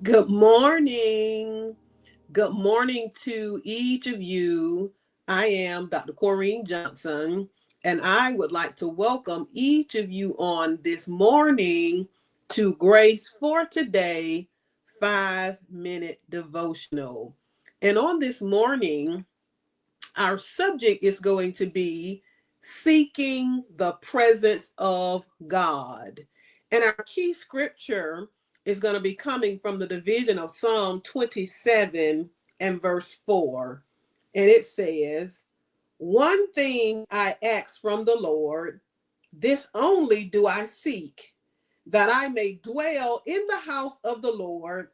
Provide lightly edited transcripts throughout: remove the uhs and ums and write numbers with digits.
Good morning. Good morning to each of you. I am Dr. Corrine Johnson, and I would like to welcome each of you on this morning to Grace for Today 5-Minute Devotional. And on this morning, our subject is going to be seeking the presence of God. And our key scripture is going to be coming from the division of Psalm 27 and verse 4. And it says, "One thing I ask from the Lord, this only do I seek, that I may dwell in the house of the Lord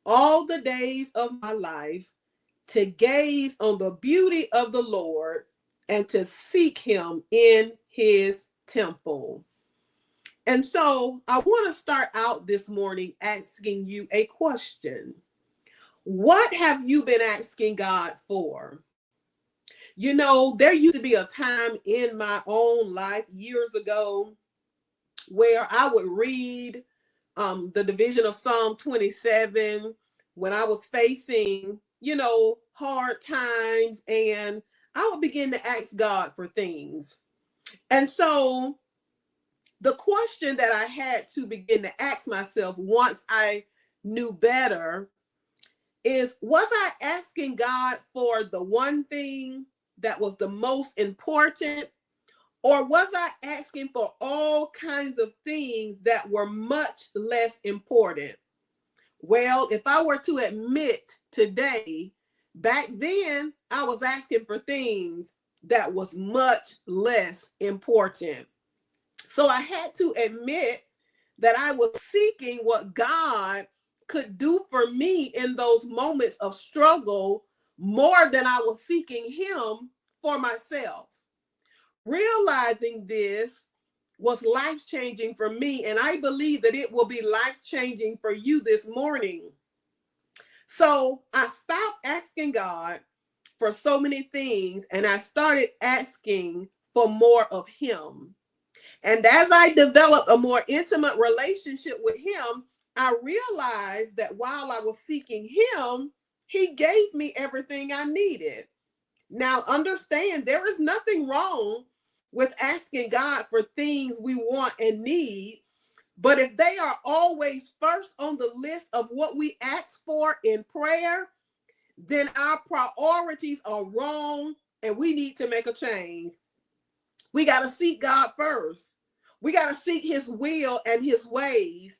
all the days of my life, to gaze on the beauty of the Lord and to seek him in his temple." And so I want to start out this morning asking you a question. What have you been asking God for? You know, there used to be a time in my own life years ago where I would read the division of Psalm 27 when I was facing, hard times, and I would begin to ask God for things. And so the question that I had to begin to ask myself once I knew better is, was I asking God for the one thing that was the most important, or was I asking for all kinds of things that were much less important? Well, if I were to admit today, back then I was asking for things that was much less important. So I had to admit that I was seeking what God could do for me in those moments of struggle more than I was seeking him for myself. Realizing this was life-changing for me, and I believe that it will be life-changing for you this morning. So I stopped asking God for so many things, and I started asking for more of him. And as I developed a more intimate relationship with him, I realized that while I was seeking him, he gave me everything I needed. Now, understand, there is nothing wrong with asking God for things we want and need, but if they are always first on the list of what we ask for in prayer, then our priorities are wrong and we need to make a change. We got to seek God first. We got to seek his will and his ways.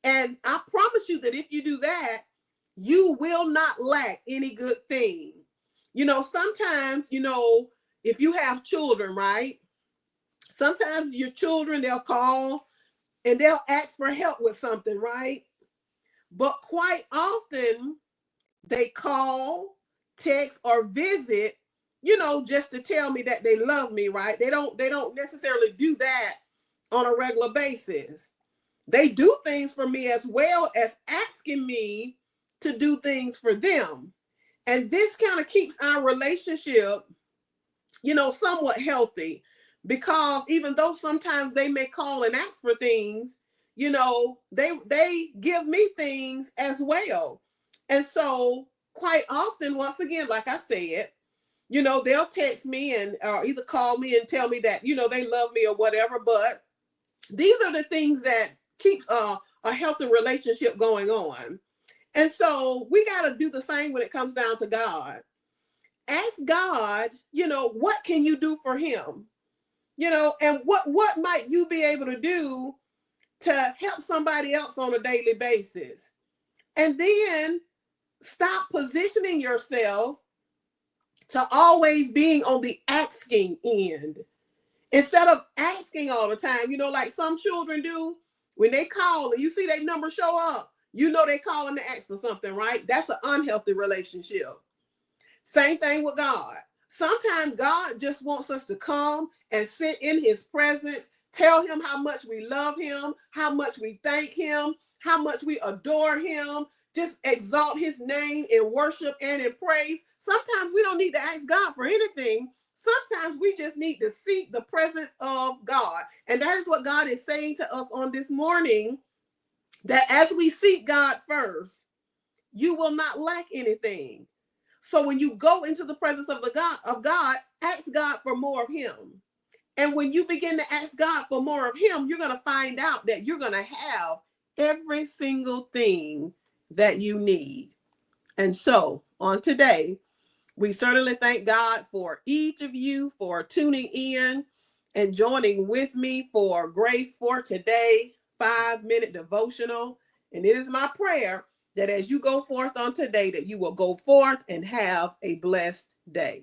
And I promise you that if you do that, you will not lack any good thing. Sometimes, if you have children, right? Sometimes your children, they'll call and they'll ask for help with something, right? But quite often they call, text, or visit, just to tell me that they love me, right? They don't necessarily do that on a regular basis. They do things for me as well as asking me to do things for them. And this kind of keeps our relationship, somewhat healthy, because even though sometimes they may call and ask for things, they give me things as well. And so quite often, once again, like I said, they'll text me and or either call me and tell me that, they love me or whatever. But these are the things that keeps a healthy relationship going on. And so we got to do the same when it comes down to God. Ask God, what can you do for him? And what might you be able to do to help somebody else on a daily basis? And then stop positioning yourself to always being on the asking end instead of asking all the time, like some children do. When they call and you see their number show up, they calling to ask for something, right? That's an unhealthy relationship. Same thing with God. Sometimes God just wants us to come and sit in his presence, tell him how much we love him, how much we thank him, how much we adore him, just exalt his name in worship and in praise. Sometimes we don't need to ask God for anything. Sometimes we just need to seek the presence of God. And that is what God is saying to us on this morning, that as we seek God first, you will not lack anything. So when you go into the presence of God, ask God for more of him. And when you begin to ask God for more of him, you're going to find out that you're going to have every single thing that you need. And so on today, we certainly thank God for each of you for tuning in and joining with me for Grace for Today 5-minute devotional. And it is my prayer that as you go forth on today, that you will go forth and have a blessed day.